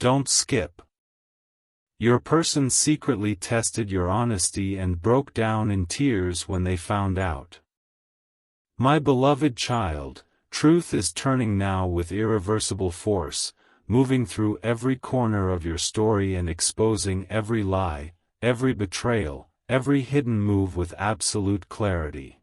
Don't skip. Your person secretly tested your honesty and broke down in tears when they found out. My beloved child, truth is turning now with irreversible force, moving through every corner of your story and exposing every lie, every betrayal, every hidden move with absolute clarity.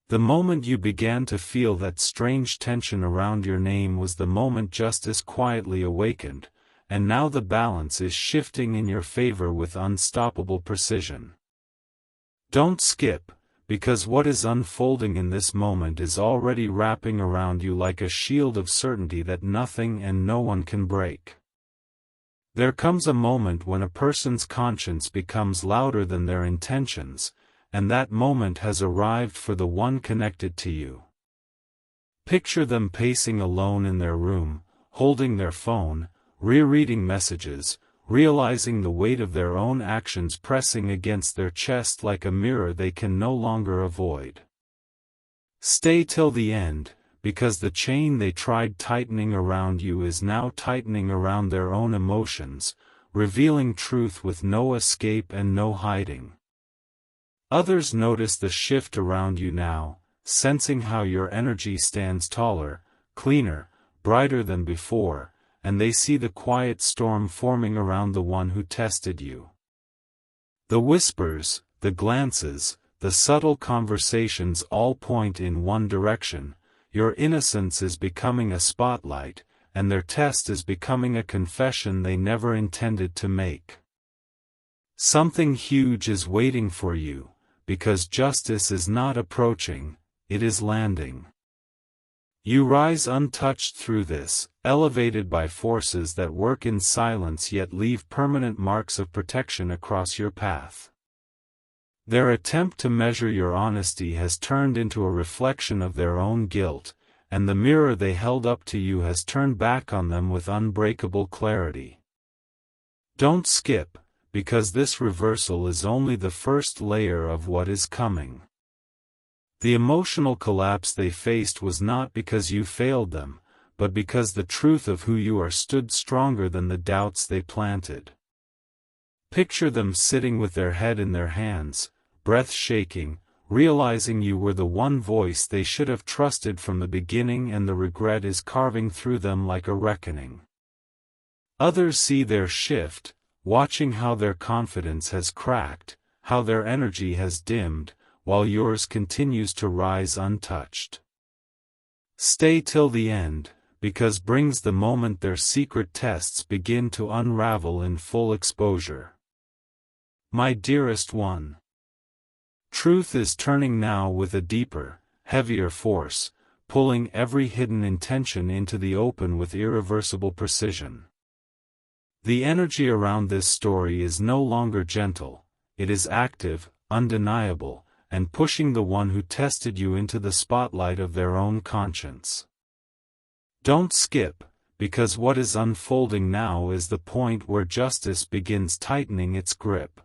The moment you began to feel that strange tension around your name was the moment justice quietly awakened, and now the balance is shifting in your favor with unstoppable precision. Don't skip, because what is unfolding in this moment is already wrapping around you like a shield of certainty that nothing and no one can break. There comes a moment when a person's conscience becomes louder than their intentions, and that moment has arrived for the one connected to you. Picture them pacing alone in their room, holding their phone, rereading messages, realizing the weight of their own actions pressing against their chest like a mirror they can no longer avoid. Stay till the end, because the chain they tried tightening around you is now tightening around their own emotions, revealing truth with no escape and no hiding. Others notice the shift around you now, sensing how your energy stands taller, cleaner, brighter than before, and they see the quiet storm forming around the one who tested you. The whispers, the glances, the subtle conversations all point in one direction: your innocence is becoming a spotlight, and their test is becoming a confession they never intended to make. Something huge is waiting for you, because justice is not approaching, it is landing. You rise untouched through this, elevated by forces that work in silence yet leave permanent marks of protection across your path. Their attempt to measure your honesty has turned into a reflection of their own guilt, and the mirror they held up to you has turned back on them with unbreakable clarity. Don't skip, because this reversal is only the first layer of what is coming. The emotional collapse they faced was not because you failed them, but because the truth of who you are stood stronger than the doubts they planted. Picture them sitting with their head in their hands, breath shaking, realizing you were the one voice they should have trusted from the beginning, and the regret is carving through them like a reckoning. Others see their shift, watching how their confidence has cracked, how their energy has dimmed, while yours continues to rise untouched. Stay till the end, because brings the moment their secret tests begin to unravel in full exposure. My dearest one, truth is turning now with a deeper, heavier force, pulling every hidden intention into the open with irreversible precision. The energy around this story is no longer gentle, it is active, undeniable, and pushing the one who tested you into the spotlight of their own conscience. Don't skip, because what is unfolding now is the point where justice begins tightening its grip.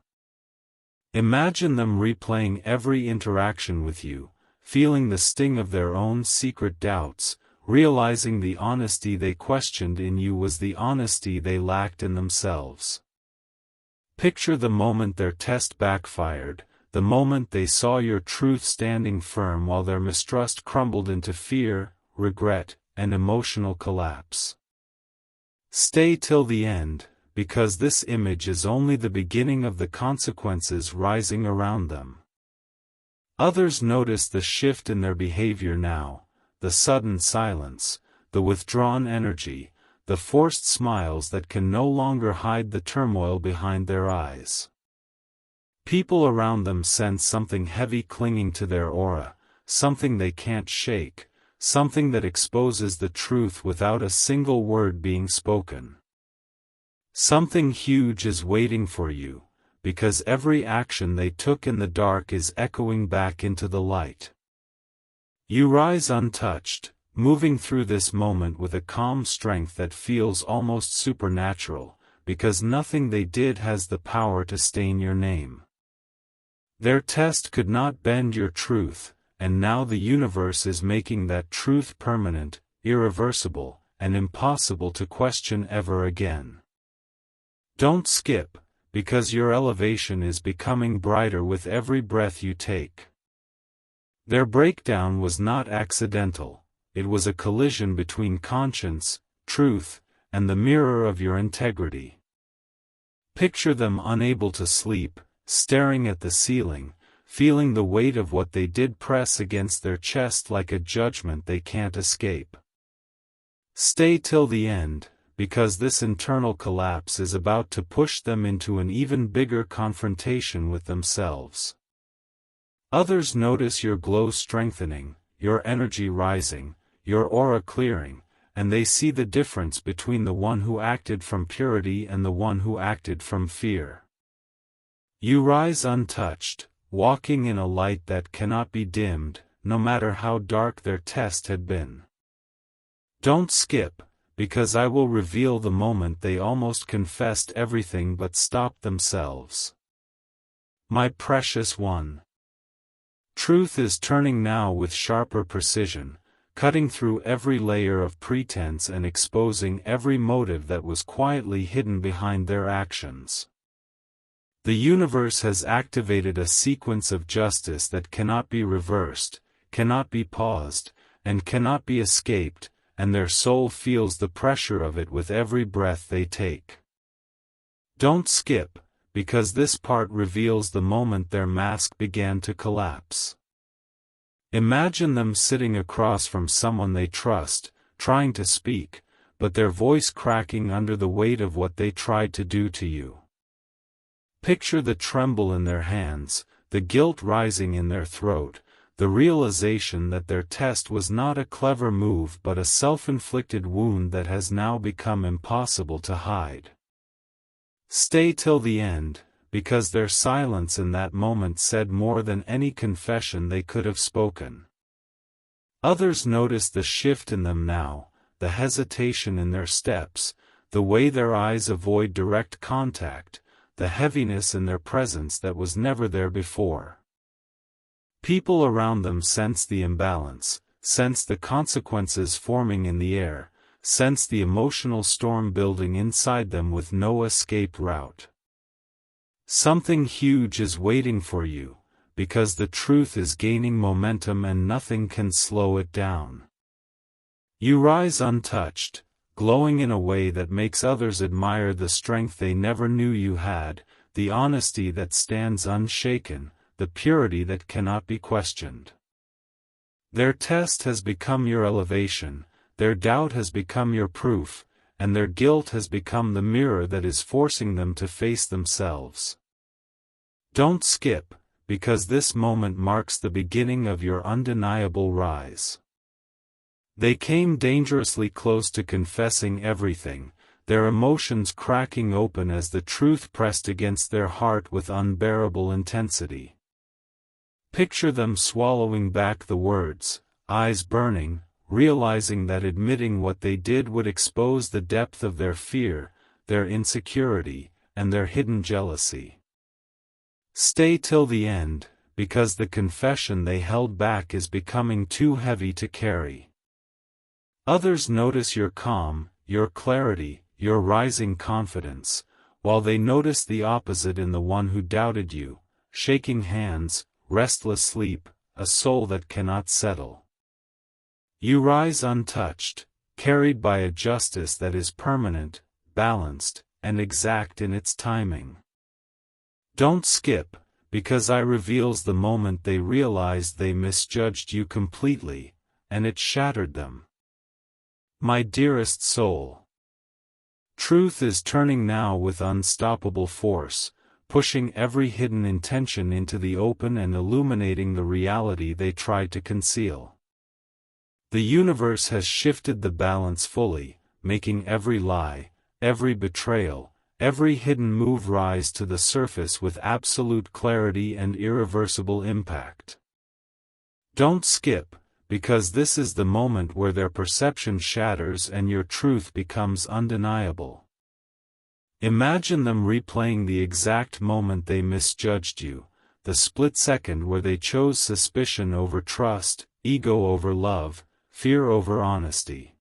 Imagine them replaying every interaction with you, feeling the sting of their own secret doubts, realizing the honesty they questioned in you was the honesty they lacked in themselves. Picture the moment their test backfired, the moment they saw your truth standing firm while their mistrust crumbled into fear, regret, and emotional collapse. Stay till the end, because this image is only the beginning of the consequences rising around them. Others notice the shift in their behavior now, the sudden silence, the withdrawn energy, the forced smiles that can no longer hide the turmoil behind their eyes. People around them sense something heavy clinging to their aura, something they can't shake, something that exposes the truth without a single word being spoken. Something huge is waiting for you, because every action they took in the dark is echoing back into the light. You rise untouched, moving through this moment with a calm strength that feels almost supernatural, because nothing they did has the power to stain your name. Their test could not bend your truth, and now the universe is making that truth permanent, irreversible, and impossible to question ever again. Don't skip, because your elevation is becoming brighter with every breath you take. Their breakdown was not accidental, it was a collision between conscience, truth, and the mirror of your integrity. Picture them unable to sleep, staring at the ceiling, feeling the weight of what they did press against their chest like a judgment they can't escape. Stay till the end, because this internal collapse is about to push them into an even bigger confrontation with themselves. Others notice your glow strengthening, your energy rising, your aura clearing, and they see the difference between the one who acted from purity and the one who acted from fear. You rise untouched, walking in a light that cannot be dimmed, no matter how dark their test had been. Don't skip, because I will reveal the moment they almost confessed everything but stopped themselves. My precious one. Truth is turning now with sharper precision, cutting through every layer of pretense and exposing every motive that was quietly hidden behind their actions. The universe has activated a sequence of justice that cannot be reversed, cannot be paused, and cannot be escaped, and their soul feels the pressure of it with every breath they take. Don't skip, because this part reveals the moment their mask began to collapse. Imagine them sitting across from someone they trust, trying to speak, but their voice cracking under the weight of what they tried to do to you. Picture the tremble in their hands, the guilt rising in their throat, the realization that their test was not a clever move but a self-inflicted wound that has now become impossible to hide. Stay till the end, because their silence in that moment said more than any confession they could have spoken. Others notice the shift in them now, the hesitation in their steps, the way their eyes avoid direct contact, the heaviness in their presence that was never there before. People around them sense the imbalance, sense the consequences forming in the air, sense the emotional storm building inside them with no escape route. Something huge is waiting for you, because the truth is gaining momentum and nothing can slow it down. You rise untouched, glowing in a way that makes others admire the strength they never knew you had, the honesty that stands unshaken, the purity that cannot be questioned. Their test has become your elevation, their doubt has become your proof, and their guilt has become the mirror that is forcing them to face themselves. Don't skip, because this moment marks the beginning of your undeniable rise. They came dangerously close to confessing everything, their emotions cracking open as the truth pressed against their heart with unbearable intensity. Picture them swallowing back the words, eyes burning, realizing that admitting what they did would expose the depth of their fear, their insecurity, and their hidden jealousy. Stay till the end, because the confession they held back is becoming too heavy to carry. Others notice your calm, your clarity, your rising confidence, while they notice the opposite in the one who doubted you, shaking hands, restless sleep, a soul that cannot settle. You rise untouched, carried by a justice that is permanent, balanced, and exact in its timing. Don't skip, because I reveals the moment they realized they misjudged you completely, and it shattered them. My dearest soul. Truth is turning now with unstoppable force, pushing every hidden intention into the open and illuminating the reality they tried to conceal. The universe has shifted the balance fully, making every lie, every betrayal, every hidden move rise to the surface with absolute clarity and irreversible impact. Don't skip, because this is the moment where their perception shatters and your truth becomes undeniable. Imagine them replaying the exact moment they misjudged you, the split second where they chose suspicion over trust, ego over love, fear over honesty.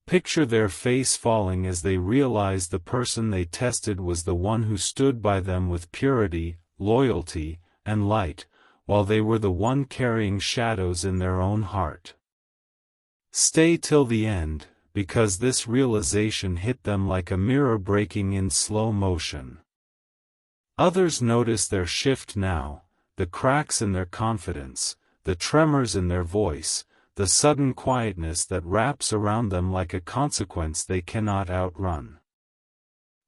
Picture their face falling as they realize the person they tested was the one who stood by them with purity, loyalty, and light, while they were the one carrying shadows in their own heart. Stay till the end, because this realization hit them like a mirror breaking in slow motion. Others notice their shift now, the cracks in their confidence, the tremors in their voice, the sudden quietness that wraps around them like a consequence they cannot outrun.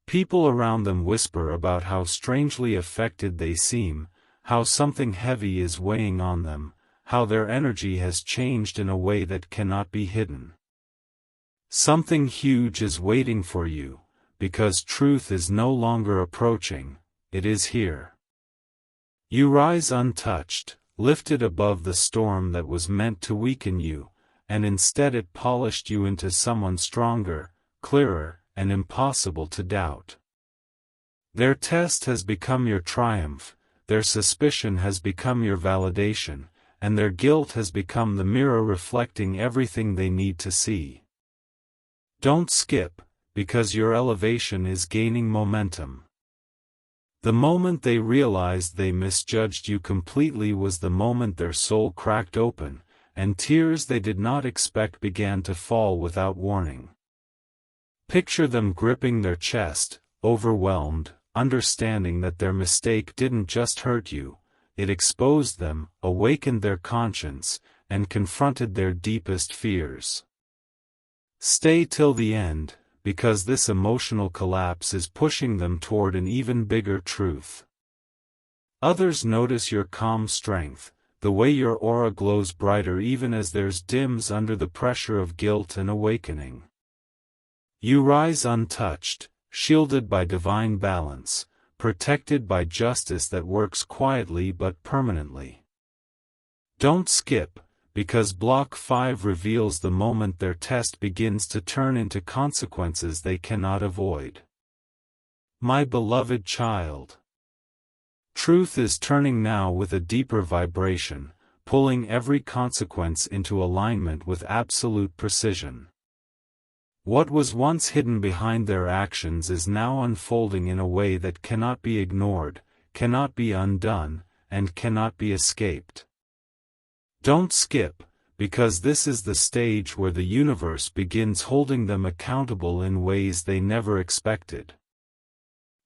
People around them whisper about how strangely affected they seem, how something heavy is weighing on them, how their energy has changed in a way that cannot be hidden. Something huge is waiting for you, because truth is no longer approaching, it is here. You rise untouched, lifted above the storm that was meant to weaken you, and instead it polished you into someone stronger, clearer, and impossible to doubt. Their test has become your triumph, their suspicion has become your validation, and their guilt has become the mirror reflecting everything they need to see. Don't skip, because your elevation is gaining momentum. The moment they realized they misjudged you completely was the moment their soul cracked open, and tears they did not expect began to fall without warning. Picture them gripping their chest, overwhelmed, understanding that their mistake didn't just hurt you, it exposed them, awakened their conscience, and confronted their deepest fears. Stay till the end, because this emotional collapse is pushing them toward an even bigger truth. Others notice your calm strength, the way your aura glows brighter even as theirs dims under the pressure of guilt and awakening. You rise untouched, shielded by divine balance, protected by justice that works quietly but permanently. Don't skip, because Block 5 reveals the moment their test begins to turn into consequences they cannot avoid. My beloved child. Truth is turning now with a deeper vibration, pulling every consequence into alignment with absolute precision. What was once hidden behind their actions is now unfolding in a way that cannot be ignored, cannot be undone, and cannot be escaped. Don't skip, because this is the stage where the universe begins holding them accountable in ways they never expected.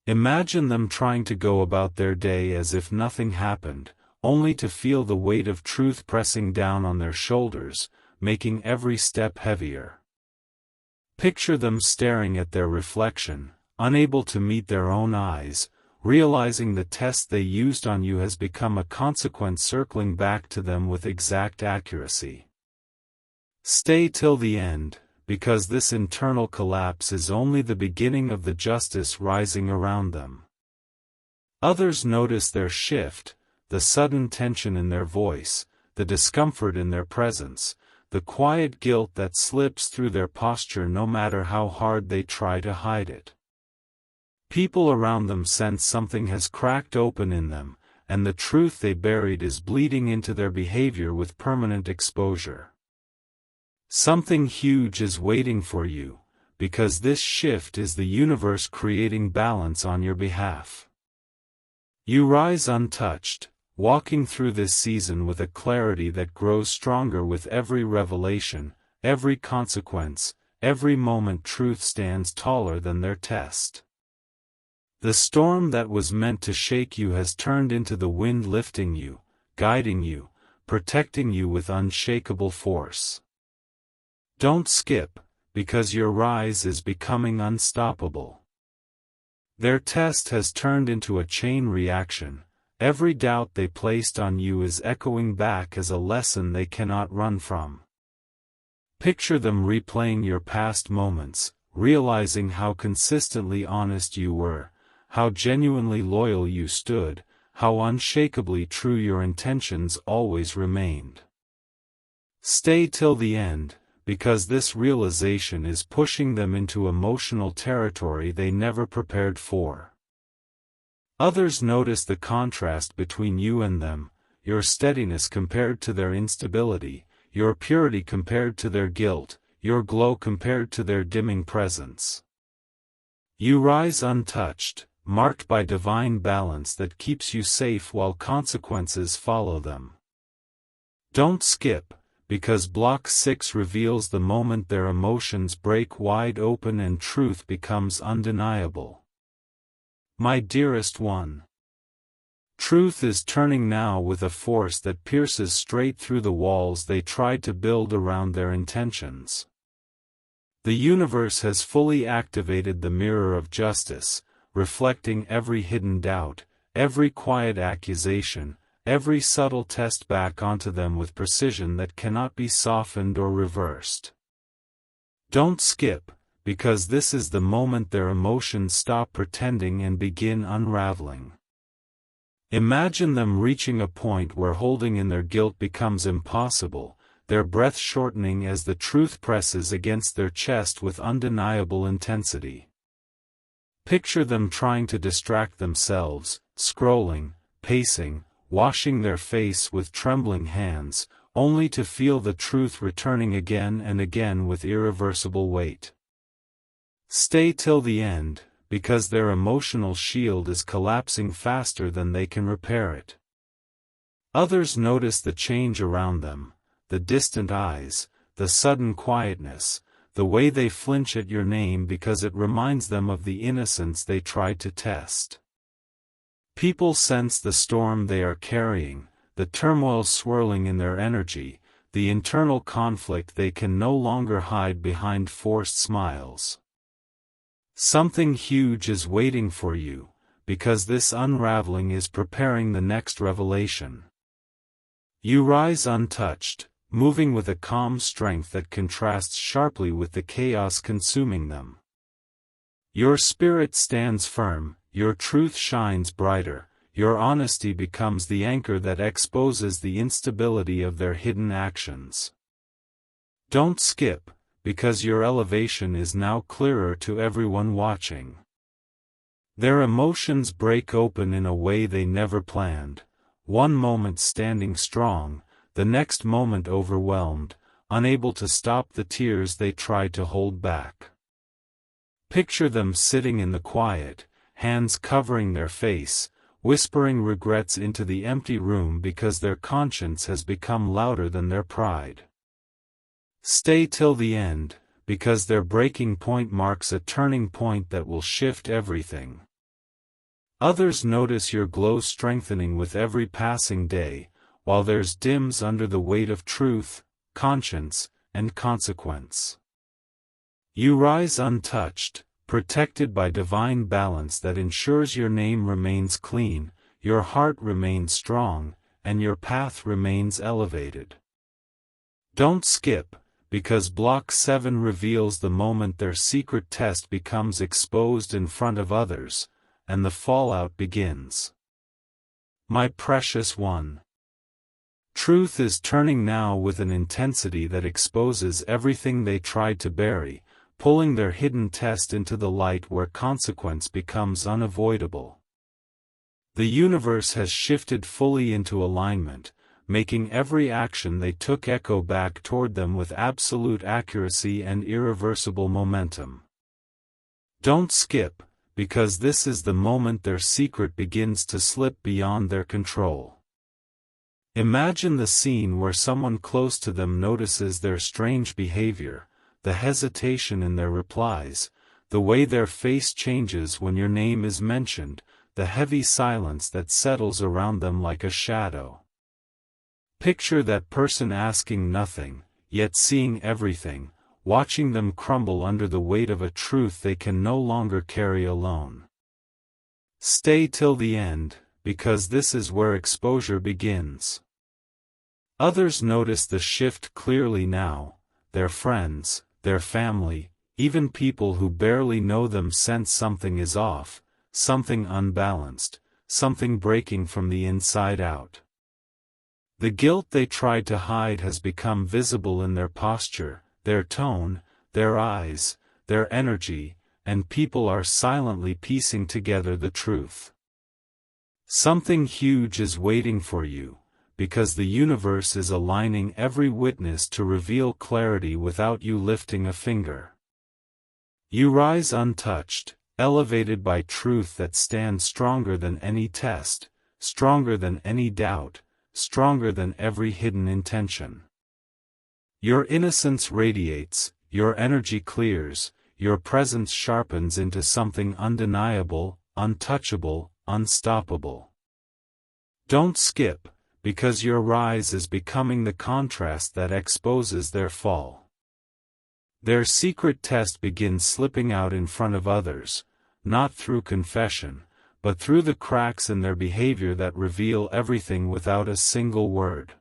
Imagine them trying to go about their day as if nothing happened, only to feel the weight of truth pressing down on their shoulders, making every step heavier. Picture them staring at their reflection, unable to meet their own eyes, realizing the test they used on you has become a consequence circling back to them with exact accuracy. Stay till the end, because this internal collapse is only the beginning of the justice rising around them. Others notice their shift, the sudden tension in their voice, the discomfort in their presence, the quiet guilt that slips through their posture no matter how hard they try to hide it. People around them sense something has cracked open in them, and the truth they buried is bleeding into their behavior with permanent exposure. Something huge is waiting for you, because this shift is the universe creating balance on your behalf. You rise untouched, walking through this season with a clarity that grows stronger with every revelation, every consequence, every moment truth stands taller than their test. The storm that was meant to shake you has turned into the wind lifting you, guiding you, protecting you with unshakable force. Don't skip, because your rise is becoming unstoppable. Their test has turned into a chain reaction. Every doubt they placed on you is echoing back as a lesson they cannot run from. Picture them replaying your past moments, realizing how consistently honest you were, how genuinely loyal you stood, how unshakably true your intentions always remained. Stay till the end, because this realization is pushing them into emotional territory they never prepared for. Others notice the contrast between you and them, your steadiness compared to their instability, your purity compared to their guilt, your glow compared to their dimming presence. You rise untouched, marked by divine balance that keeps you safe while consequences follow them. Don't skip, because Block 6 reveals the moment their emotions break wide open and truth becomes undeniable. My dearest one. Truth is turning now with a force that pierces straight through the walls they tried to build around their intentions. The universe has fully activated the mirror of justice, reflecting every hidden doubt, every quiet accusation, every subtle test back onto them with precision that cannot be softened or reversed. Don't skip, because this is the moment their emotions stop pretending and begin unraveling. Imagine them reaching a point where holding in their guilt becomes impossible, their breath shortening as the truth presses against their chest with undeniable intensity. Picture them trying to distract themselves, scrolling, pacing, washing their face with trembling hands, only to feel the truth returning again and again with irreversible weight. Stay till the end, because their emotional shield is collapsing faster than they can repair it. Others notice the change around them, the distant eyes, the sudden quietness, the way they flinch at your name because it reminds them of the innocence they tried to test. People sense the storm they are carrying, the turmoil swirling in their energy, the internal conflict they can no longer hide behind forced smiles. Something huge is waiting for you, because this unraveling is preparing the next revelation. You rise untouched, moving with a calm strength that contrasts sharply with the chaos consuming them. Your spirit stands firm, your truth shines brighter, your honesty becomes the anchor that exposes the instability of their hidden actions. Don't skip, because your elevation is now clearer to everyone watching. Their emotions break open in a way they never planned, one moment standing strong, the next moment overwhelmed, unable to stop the tears they tried to hold back. Picture them sitting in the quiet, hands covering their face, whispering regrets into the empty room because their conscience has become louder than their pride. Stay till the end, because their breaking point marks a turning point that will shift everything. Others notice your glow strengthening with every passing day, while theirs dims under the weight of truth, conscience, and consequence. You rise untouched, protected by divine balance that ensures your name remains clean, your heart remains strong, and your path remains elevated. Don't skip, because Block 7 reveals the moment their secret test becomes exposed in front of others, and the fallout begins. My precious one. Truth is turning now with an intensity that exposes everything they tried to bury, pulling their hidden test into the light where consequence becomes unavoidable. The universe has shifted fully into alignment, making every action they took echo back toward them with absolute accuracy and irreversible momentum. Don't skip, because this is the moment their secret begins to slip beyond their control. Imagine the scene where someone close to them notices their strange behavior, the hesitation in their replies, the way their face changes when your name is mentioned, the heavy silence that settles around them like a shadow. Picture that person asking nothing, yet seeing everything, watching them crumble under the weight of a truth they can no longer carry alone. Stay till the end, because this is where exposure begins. Others notice the shift clearly now, their friends, their family, even people who barely know them sense something is off, something unbalanced, something breaking from the inside out. The guilt they tried to hide has become visible in their posture, their tone, their eyes, their energy, and people are silently piecing together the truth. Something huge is waiting for you, because the universe is aligning every witness to reveal clarity without you lifting a finger. You rise untouched, elevated by truth that stands stronger than any test, stronger than any doubt, stronger than every hidden intention. Your innocence radiates, your energy clears, your presence sharpens into something undeniable, untouchable, unstoppable. Don't skip, because your rise is becoming the contrast that exposes their fall. Their secret test begins slipping out in front of others, not through confession, but through the cracks in their behavior that reveal everything without a single word.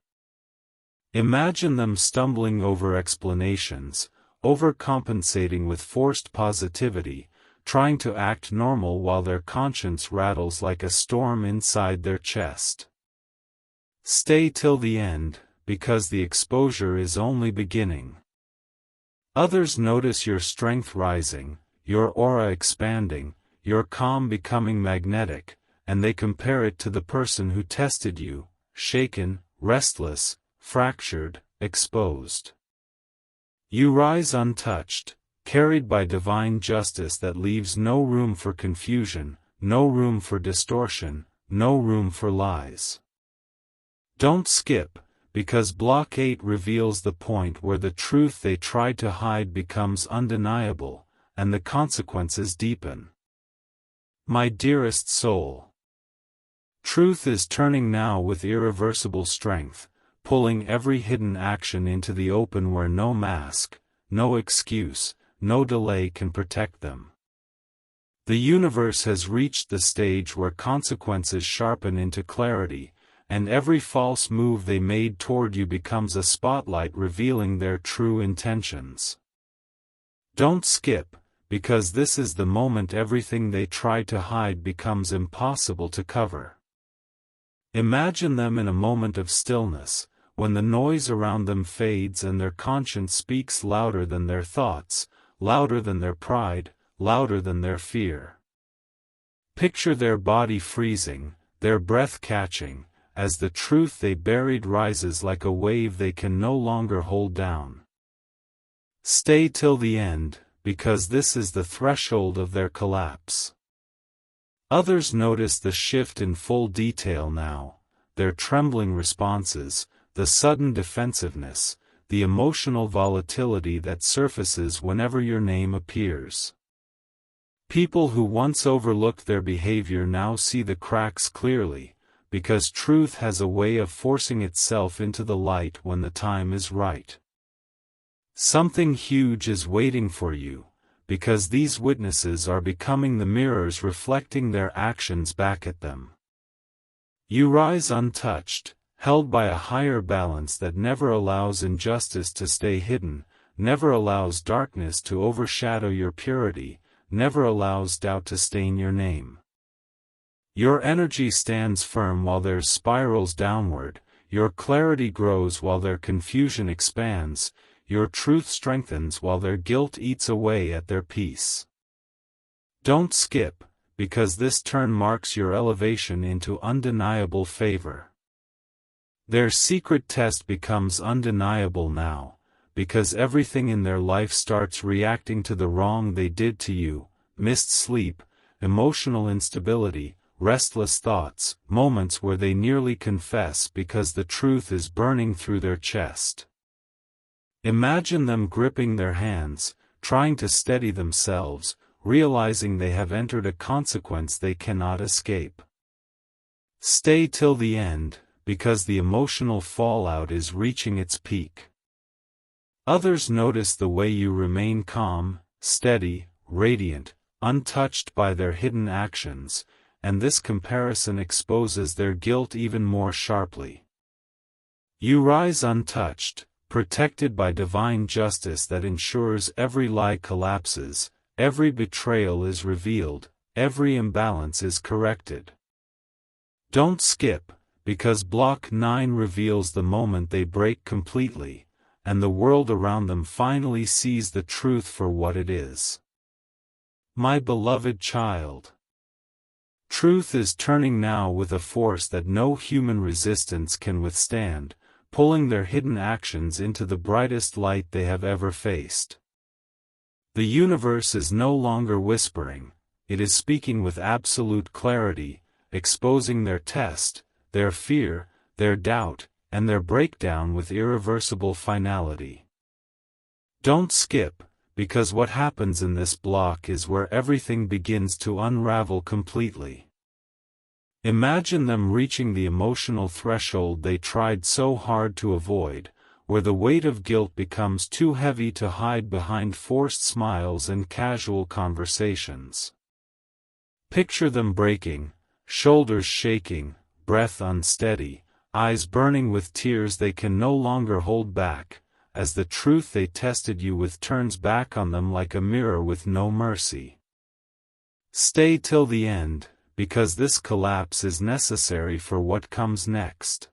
Imagine them stumbling over explanations, overcompensating with forced positivity, trying to act normal while their conscience rattles like a storm inside their chest. Stay till the end, because the exposure is only beginning. Others notice your strength rising, your aura expanding, your calm becoming magnetic, and they compare it to the person who tested you, shaken, restless, fractured, exposed. You rise untouched, carried by divine justice that leaves no room for confusion, no room for distortion, no room for lies. Don't skip, because Block 8 reveals the point where the truth they tried to hide becomes undeniable, and the consequences deepen. My dearest soul. Truth is turning now with irreversible strength, pulling every hidden action into the open where no mask, no excuse, no delay can protect them. The universe has reached the stage where consequences sharpen into clarity, and every false move they made toward you becomes a spotlight revealing their true intentions. Don't skip, because this is the moment everything they tried to hide becomes impossible to cover. Imagine them in a moment of stillness, when the noise around them fades and their conscience speaks louder than their thoughts, louder than their pride, louder than their fear. Picture their body freezing, their breath catching, as the truth they buried rises like a wave they can no longer hold down. Stay till the end, because this is the threshold of their collapse. Others notice the shift in full detail now, their trembling responses, the sudden defensiveness, the emotional volatility that surfaces whenever your name appears. People who once overlooked their behavior now see the cracks clearly, because truth has a way of forcing itself into the light when the time is right. Something huge is waiting for you, because these witnesses are becoming the mirrors reflecting their actions back at them. You rise untouched, held by a higher balance that never allows injustice to stay hidden, never allows darkness to overshadow your purity, never allows doubt to stain your name. Your energy stands firm while theirs spirals downward, your clarity grows while their confusion expands, your truth strengthens while their guilt eats away at their peace. Don't skip, because this turn marks your elevation into undeniable favor. Their secret test becomes undeniable now, because everything in their life starts reacting to the wrong they did to you: missed sleep, emotional instability, restless thoughts, moments where they nearly confess because the truth is burning through their chest. Imagine them gripping their hands, trying to steady themselves, realizing they have entered a consequence they cannot escape. Stay till the end, because the emotional fallout is reaching its peak. Others notice the way you remain calm, steady, radiant, untouched by their hidden actions, and this comparison exposes their guilt even more sharply. You rise untouched, protected by divine justice that ensures every lie collapses, every betrayal is revealed, every imbalance is corrected. Don't skip, because Block 9 reveals the moment they break completely, and the world around them finally sees the truth for what it is. My beloved child. Truth is turning now with a force that no human resistance can withstand, pulling their hidden actions into the brightest light they have ever faced. The universe is no longer whispering, it is speaking with absolute clarity, exposing their test, their fear, their doubt, and their breakdown with irreversible finality. Don't skip, because what happens in this block is where everything begins to unravel completely. Imagine them reaching the emotional threshold they tried so hard to avoid, where the weight of guilt becomes too heavy to hide behind forced smiles and casual conversations. Picture them breaking, shoulders shaking, breath unsteady, eyes burning with tears they can no longer hold back, as the truth they tested you with turns back on them like a mirror with no mercy. Stay till the end, because this collapse is necessary for what comes next.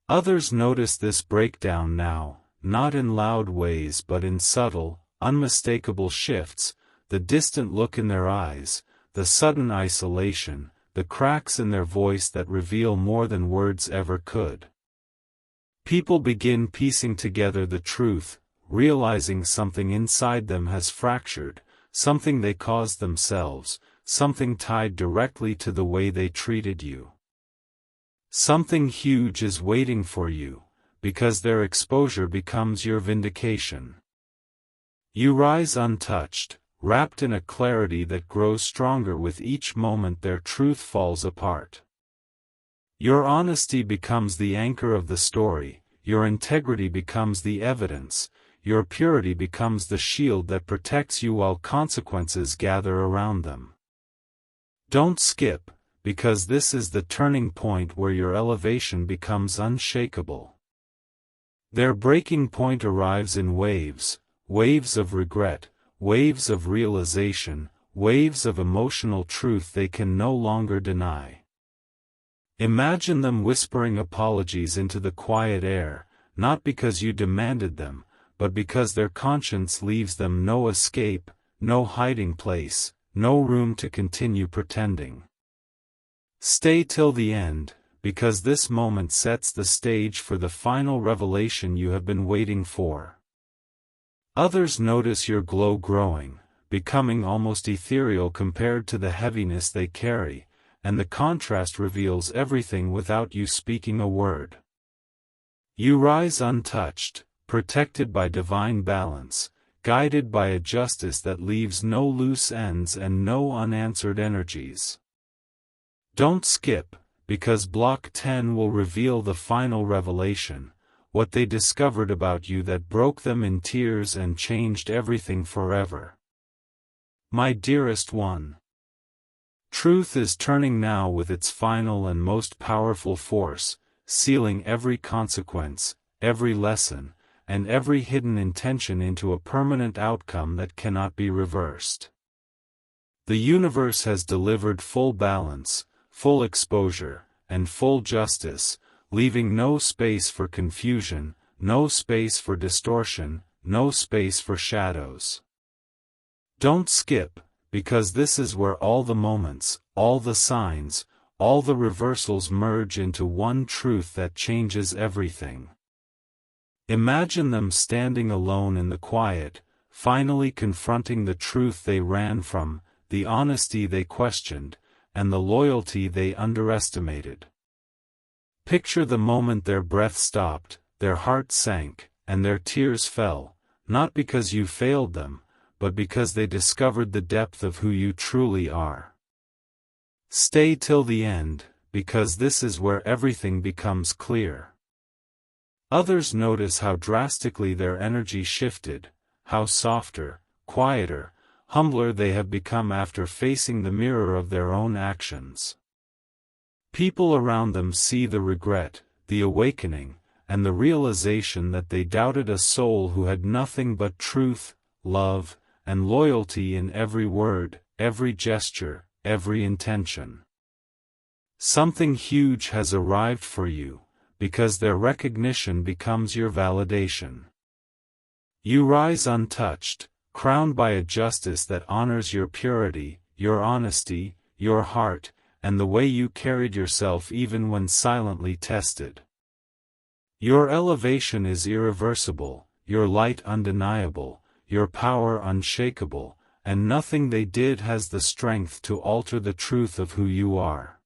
Others notice this breakdown now, not in loud ways but in subtle, unmistakable shifts, the distant look in their eyes, the sudden isolation, the cracks in their voice that reveal more than words ever could. People begin piecing together the truth, realizing something inside them has fractured, something they caused themselves, something tied directly to the way they treated you. Something huge is waiting for you, because their exposure becomes your vindication. You rise untouched, wrapped in a clarity that grows stronger with each moment their truth falls apart. Your honesty becomes the anchor of the story, your integrity becomes the evidence, your purity becomes the shield that protects you while consequences gather around them. Don't skip, because this is the turning point where your elevation becomes unshakable. Their breaking point arrives in waves, waves of regret, waves of realization, waves of emotional truth they can no longer deny. Imagine them whispering apologies into the quiet air, not because you demanded them, but because their conscience leaves them no escape, no hiding place, no room to continue pretending. Stay till the end, because this moment sets the stage for the final revelation you have been waiting for. Others notice your glow growing, becoming almost ethereal compared to the heaviness they carry, and the contrast reveals everything without you speaking a word. You rise untouched, protected by divine balance, guided by a justice that leaves no loose ends and no unanswered energies. Don't skip, because Block 10 will reveal the final revelation, what they discovered about you that broke them in tears and changed everything forever. My dearest one, truth is turning now with its final and most powerful force, sealing every consequence, every lesson, and every hidden intention into a permanent outcome that cannot be reversed. The universe has delivered full balance, full exposure, and full justice, leaving no space for confusion, no space for distortion, no space for shadows. Don't skip, because this is where all the moments, all the signs, all the reversals merge into one truth that changes everything. Imagine them standing alone in the quiet, finally confronting the truth they ran from, the honesty they questioned, and the loyalty they underestimated. Picture the moment their breath stopped, their heart sank, and their tears fell, not because you failed them, but because they discovered the depth of who you truly are. Stay till the end, because this is where everything becomes clear. Others notice how drastically their energy shifted, how softer, quieter, humbler they have become after facing the mirror of their own actions. People around them see the regret, the awakening, and the realization that they doubted a soul who had nothing but truth, love, and loyalty in every word, every gesture, every intention. Something huge has arrived for you, because their recognition becomes your validation. You rise untouched, crowned by a justice that honors your purity, your honesty, your heart, and the way you carried yourself even when silently tested. Your elevation is irreversible, your light undeniable, your power unshakable, and nothing they did has the strength to alter the truth of who you are.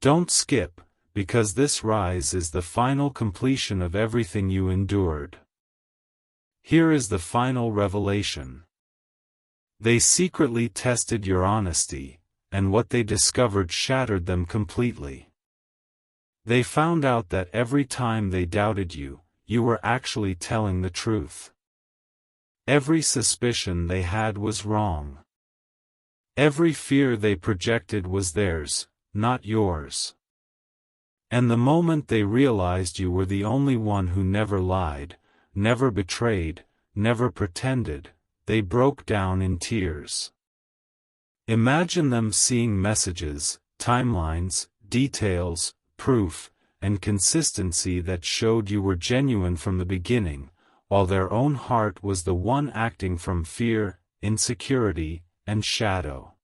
Don't skip, because this rise is the final completion of everything you endured. Here is the final revelation. They secretly tested your honesty, and what they discovered shattered them completely. They found out that every time they doubted you, you were actually telling the truth. Every suspicion they had was wrong. Every fear they projected was theirs, not yours. And the moment they realized you were the only one who never lied, never betrayed, never pretended, they broke down in tears. Imagine them seeing messages, timelines, details, proof, and consistency that showed you were genuine from the beginning, while their own heart was the one acting from fear, insecurity, and shadow.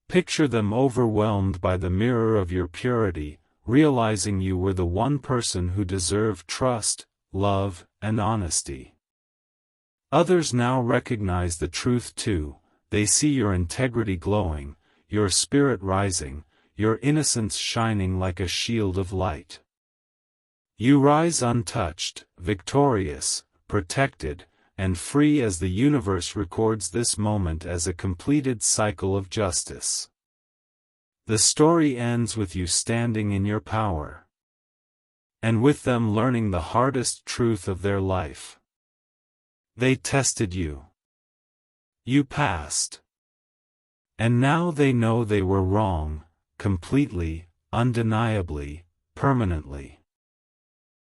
Picture them overwhelmed by the mirror of your purity, realizing you were the one person who deserved trust, love, and honesty. Others now recognize the truth too. They see your integrity glowing, your spirit rising, your innocence shining like a shield of light. You rise untouched, victorious, protected, and free as the universe records this moment as a completed cycle of justice. The story ends with you standing in your power. And with them learning the hardest truth of their life. They tested you. You passed. And now they know they were wrong, completely, undeniably, permanently.